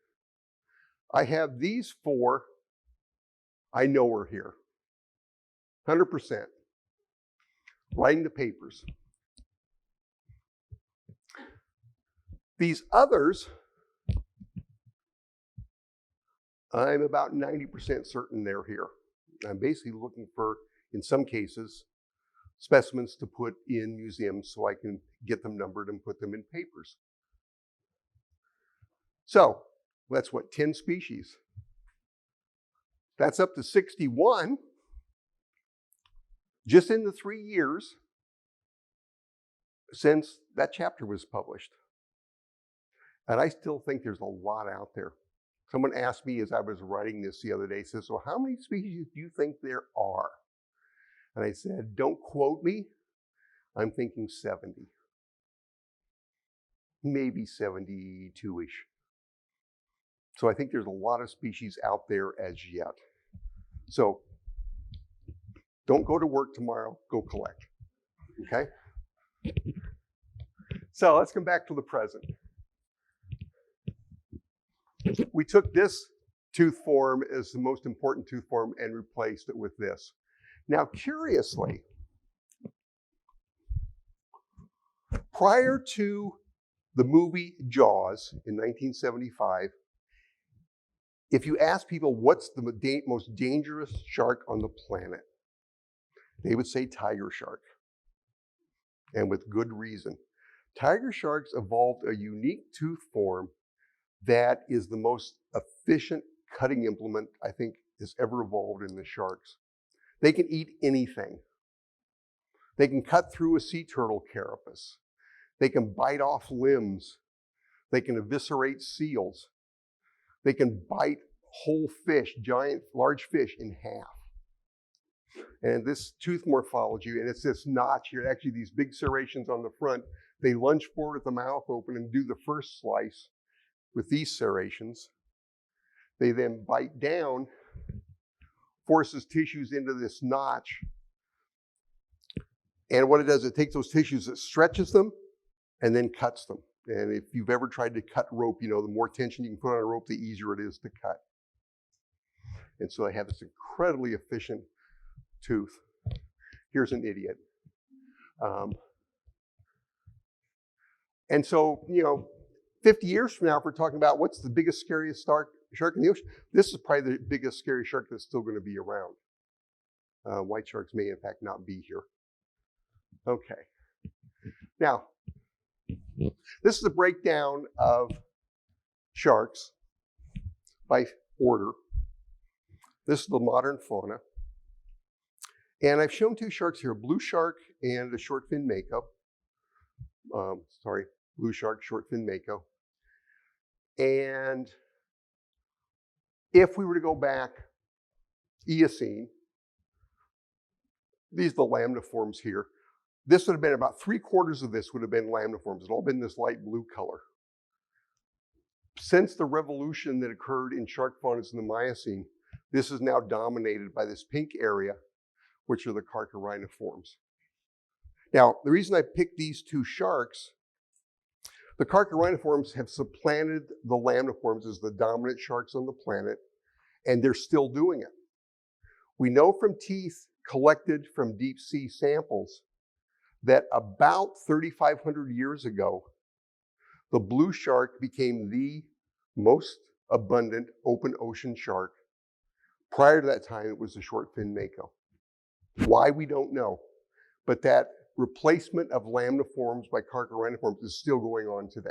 I have these 4 I know are here. 100%. Writing the papers. These others, I'm about 90% certain they're here. I'm basically looking for, in some cases, specimens to put in museums so I can get them numbered and put them in papers. So that's what, 10 species. That's up to 61 just in the 3 years since that chapter was published. And I still think there's a lot out there. Someone asked me as I was writing this the other day, says, so how many species do you think there are? And I said, don't quote me. I'm thinking 70. Maybe 72-ish. So I think there's a lot of species out there as yet. So don't go to work tomorrow, go collect, okay? So let's come back to the present. We took this tooth form as the most important tooth form and replaced it with this. Now, curiously, prior to the movie Jaws in 1975, if you ask people what's the most dangerous shark on the planet, they would say tiger shark, and with good reason. Tiger sharks evolved a unique tooth form that is the most efficient cutting implement I think has ever evolved in the sharks. They can eat anything. They can cut through a sea turtle carapace. They can bite off limbs. They can eviscerate seals. They can bite whole fish, large fish in half. And this tooth morphology, and it's this notch here, actually these big serrations on the front, they lunge forward with the mouth open and do the first slice with these serrations. They then bite down, forces tissues into this notch. And what it does, it takes those tissues, it stretches them and then cuts them. And if you've ever tried to cut rope, you know, the more tension you can put on a rope, the easier it is to cut. And so they have this incredibly efficient tooth. Here's an idiot. And so, you know, 50 years from now, if we're talking about what's the biggest, scariest shark in the ocean, this is probably the biggest, scary shark that's still going to be around. White sharks may, in fact, not be here. Okay. Now, this is a breakdown of sharks by order. This is the modern fauna. And I've shown 2 sharks here, a blue shark and a short fin mako. Blue shark, short fin mako. And if we were to go back, Eocene, these are the lamniforms here. This would have been about 3/4 of this would have been lamniforms. It's all been this light blue color. Since the revolution that occurred in shark faunas in the Miocene, this is now dominated by this pink area, which are the cartilaginous. Now, the reason I picked these 2 sharks, The carchariniforms have supplanted the lamniforms as the dominant sharks on the planet, and they're still doing it. We know from teeth collected from deep sea samples that about 3,500 years ago, the blue shark became the most abundant open ocean shark. Prior to that time, it was the short-fin mako. Why, we don't know. But that replacement of lamniforms by carchariniforms is still going on today.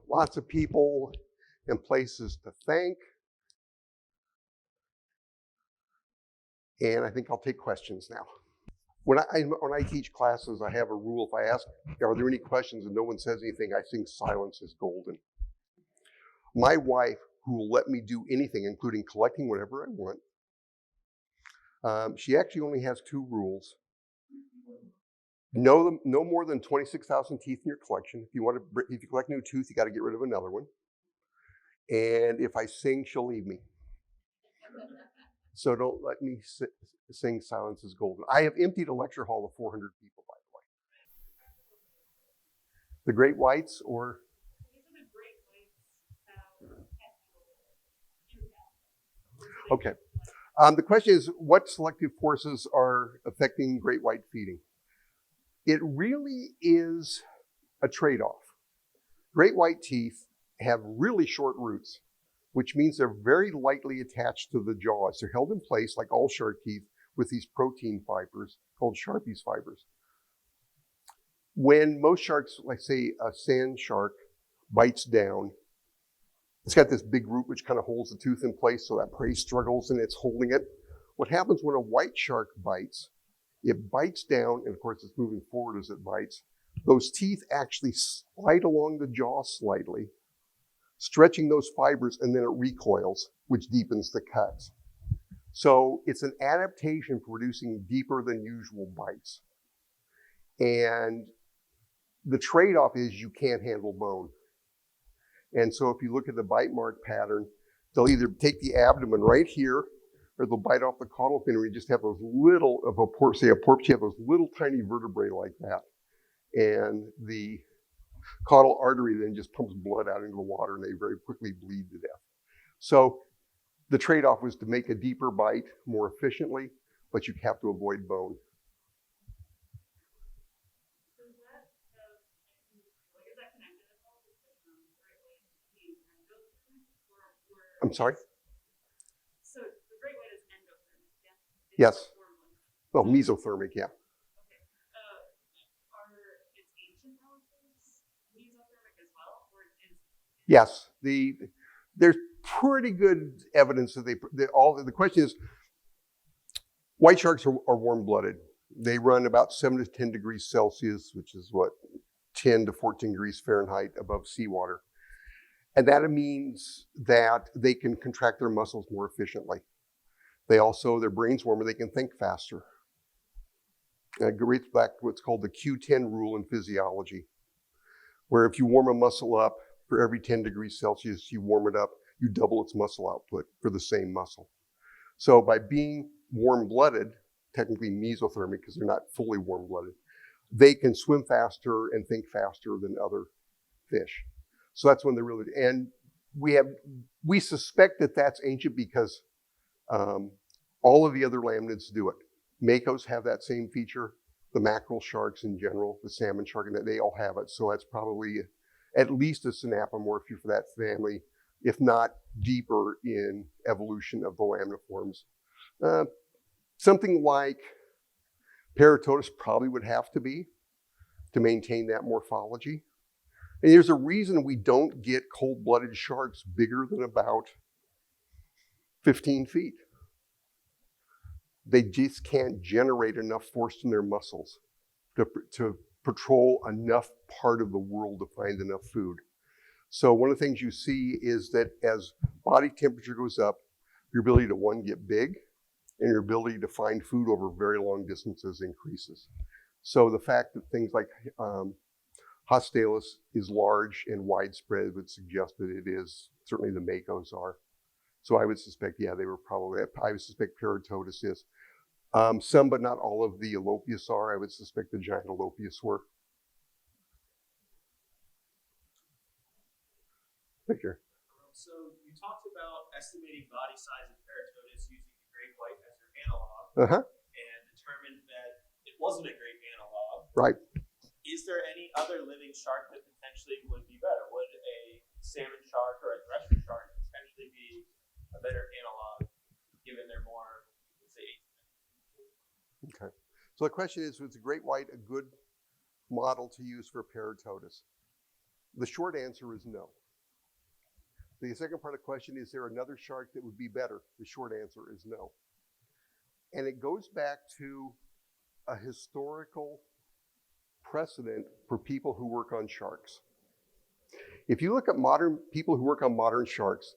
Lots of people and places to thank. And I think I'll take questions now. When I teach classes, I have a rule. If I ask, are there any questions, and no one says anything, I think silence is golden. My wife, who will let me do anything, including collecting whatever I want, she actually only has 2 rules. No more than 26,000 teeth in your collection. If you collect new tooth, you got to get rid of another one. And if I sing, she'll leave me. So don't let me sing silence is golden. I have emptied a lecture hall of 400 people, by the way. The great whites, or? Okay. The question is, what selective forces are affecting great white feeding? It really is a trade-off. Great white teeth have really short roots, which means they're very lightly attached to the jaws. They're held in place, like all shark teeth, with these protein fibers called Sharpie's fibers. When most sharks, like say a sand shark, bites down, it's got this big root which kind of holds the tooth in place so that prey struggles and it's holding it. What happens when a white shark bites, it bites down, and of course it's moving forward as it bites. Those teeth actually slide along the jaw slightly, stretching those fibers, and then it recoils, which deepens the cuts. So it's an adaptation for producing deeper than usual bites. And the trade-off is you can't handle bone. And so if you look at the bite mark pattern, they'll either take the abdomen right here, or they'll bite off the caudal fin, where you just have those little, say a porpoise, you have those little tiny vertebrae like that. And the caudal artery then just pumps blood out into the water, and they very quickly bleed to death. So the trade-off was to make a deeper bite more efficiently, but you have to avoid bone. I'm sorry? So the great white is endothermic, yeah? Yes. Well, mesothermic, yeah. Okay. Are its ancient relatives mesothermic as well, or is? Yes. There's pretty good evidence that the question is, white sharks are warm-blooded. They run about 7 to 10 degrees Celsius, which is what, 10 to 14 degrees Fahrenheit above seawater. And that means that they can contract their muscles more efficiently. Their brain's warmer, they can think faster. And it relates back to what's called the Q10 rule in physiology, where if you warm a muscle up, for every 10 degrees Celsius you warm it up, you double its muscle output for the same muscle. So by being warm-blooded, technically mesothermic because they're not fully warm-blooded, they can swim faster and think faster than other fish. So that's when they're really, and we suspect that that's ancient because all of the other laminids do it. Makos have that same feature, the mackerel sharks in general, the salmon shark, and they all have it. So that's probably at least a synapomorphy for that family, if not deeper in evolution of the lamniforms. Something like Parotodus probably would have to be to maintain that morphology. And there's a reason we don't get cold-blooded sharks bigger than about 15 feet. They just can't generate enough force in their muscles to patrol enough part of the world to find enough food. So one of the things you see is that as body temperature goes up, your ability to, one, get big, and your ability to find food over very long distances increases. So the fact that things like Hostalis is large and widespread would suggest that it is. Certainly the makos are. So I would suspect, yeah, they were probably, I would suspect Parotodus is. Some, but not all of the Alopias are. I would suspect the giant Alopias were. Thank you. So you talked about estimating body size of Parotodus using the great white as your analog, and determined that it wasn't a great analog. Right. Is there any other living shark that potentially would be better? Would a salmon shark or a thresher shark potentially be a better analog, given they're more, let's say, asymmetrical? Okay. So the question is a great white a good model to use for Parotodus? The short answer is no. The second part of the question, is there another shark that would be better? The short answer is no. And it goes back to a historical precedent for people who work on sharks. If you look at modern people who work on modern sharks,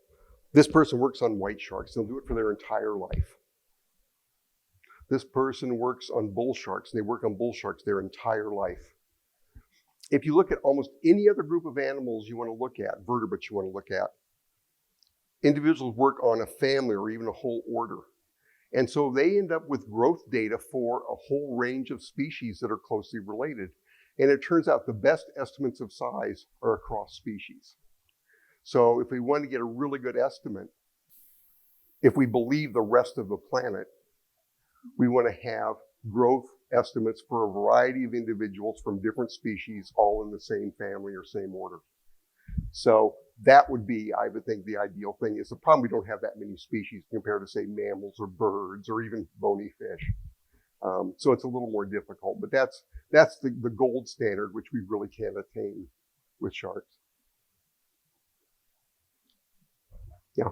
this person works on white sharks. They'll do it for their entire life. This person works on bull sharks, and they work on bull sharks their entire life. If you look at almost any other group of animals you want to look at, vertebrates you want to look at, individuals work on a family or even a whole order. And so they end up with growth data for a whole range of species that are closely related. And it turns out the best estimates of size are across species. So if we want to get a really good estimate, if we believe the rest of the planet, we want to have growth estimates for a variety of individuals from different species, all in the same family or same order. So that would be, I would think, the ideal thing. Is the problem we don't have that many species compared to, say, mammals or birds or even bony fish. So it's a little more difficult, but that's the gold standard, which we really can't attain with sharks. Yeah.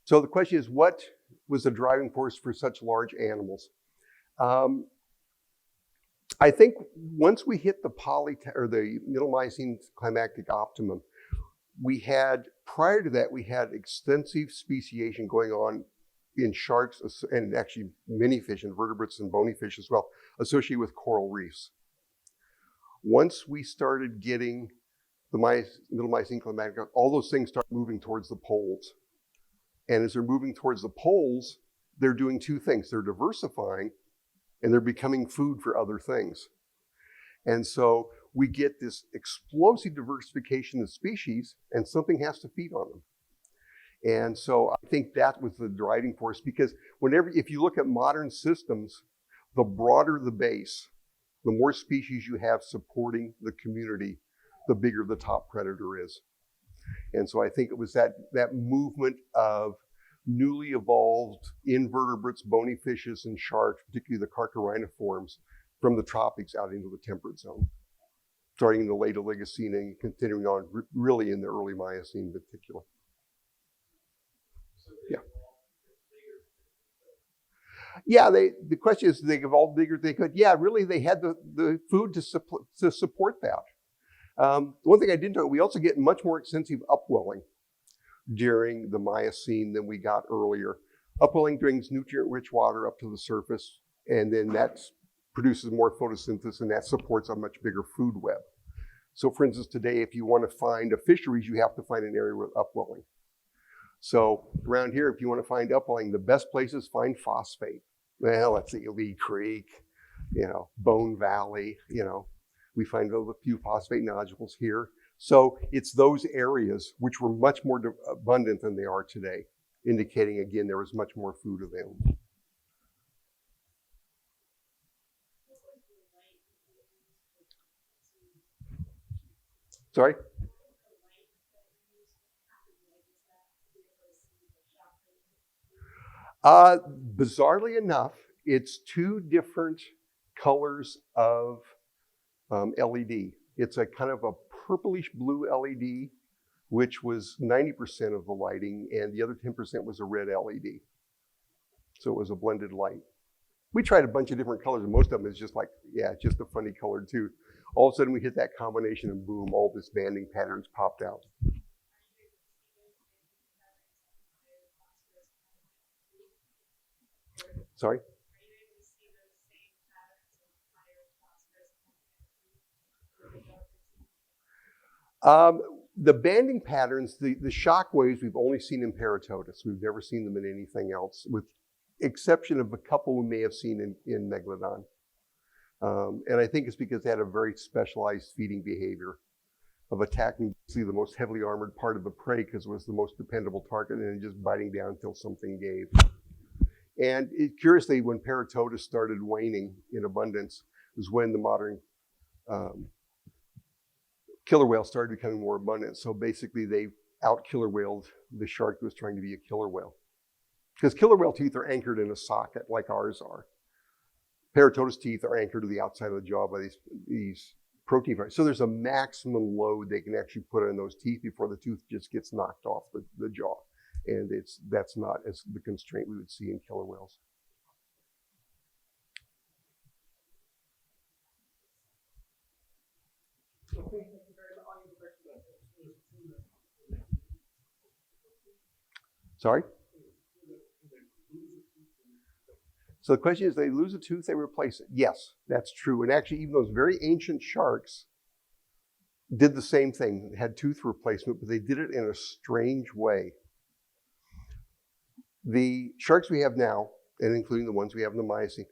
So the question is, what was the driving force for such large animals? I think once we hit the middle Miocene climactic optimum, prior to that, we had extensive speciation going on in sharks and actually many fish, invertebrates and bony fish as well, associated with coral reefs. Once we started getting the middle Miocene climactic, all those things start moving towards the poles. And as they're moving towards the poles, they're doing two things. They're diversifying and they're becoming food for other things. And so we get this explosive diversification of species, and something has to feed on them. And so I think that was the driving force, because if you look at modern systems, the broader the base, the more species you have supporting the community, the bigger the top predator is. And so I think it was that movement of newly evolved invertebrates, bony fishes, and sharks, particularly the cartilaginous, from the tropics out into the temperate zone, starting in the late Oligocene and continuing on really in the early Miocene in particular. Yeah. Yeah, the question is, they evolved bigger than they could. Yeah, really, they had the food to support that. One thing I didn't know, we also get much more extensive upwelling during the Miocene than we got earlier. Upwelling brings nutrient-rich water up to the surface, and then that produces more photosynthesis, and that supports a much bigger food web. So for instance, today, if you want to find a fisheries, you have to find an area with upwelling. So around here, if you want to find upwelling, the best places find phosphate. Well, let's see, Lee Creek, Bone Valley, we find a few phosphate nodules here. So it's those areas which were much more abundant than they are today, indicating, again, there was much more food available. Sorry? Bizarrely enough, it's two different colors of LED. It's a kind of a purplish blue LED, which was 90% of the lighting, and the other 10% was a red LED. So it was a blended light. We tried a bunch of different colors, and most of them is just like, just a funny color too. All of a sudden we hit that combination and boom, all this banding patterns popped out. Sorry? The banding patterns, the shock waves, we've only seen in Parotodus. We've never seen them in anything else, with exception of a couple we may have seen in Megalodon. And I think it's because they had a very specialized feeding behavior of attacking the most heavily armored part of the prey because it was the most dependable target, and then just biting down until something gave. And curiously, when Parotodus started waning in abundance, was when the modern killer whale started becoming more abundant. So basically, they out-killer whaled the shark that was trying to be a killer whale. Because killer whale teeth are anchored in a socket like ours are. Parotodus teeth are anchored to the outside of the jaw by these protein fibers. So there's a maximum load they can actually put on those teeth before the tooth just gets knocked off the jaw. And that's not as the constraint we would see in killer whales. Sorry? So the question is, they lose a tooth, they replace it. Yes, that's true. And actually, even those very ancient sharks did the same thing, had tooth replacement, but they did it in a strange way. The sharks we have now, and including the ones we have in the Miocene,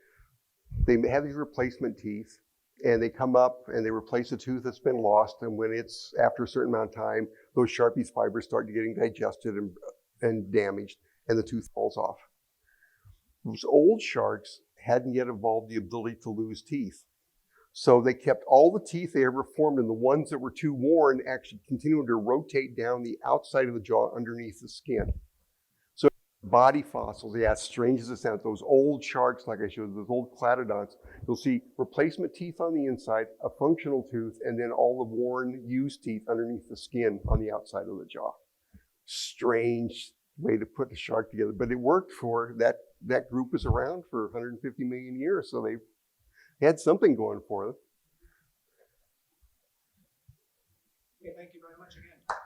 they have these replacement teeth, and they come up and they replace a tooth that's been lost. And when it's after a certain amount of time, those Sharpie's fibers start getting digested and damaged, and the tooth falls off. Those old sharks hadn't yet evolved the ability to lose teeth. So they kept all the teeth they ever formed, and the ones that were too worn actually continued to rotate down the outside of the jaw underneath the skin. So body fossils, yeah, as strange as it sounds, those old sharks, like I showed, those old Clatter Dots, you'll see replacement teeth on the inside, a functional tooth, and then all the worn, used teeth underneath the skin on the outside of the jaw. Strange way to put the shark together, but it worked for that. That group was around for 150 million years, so they had something going for them. Okay, thank you very much again.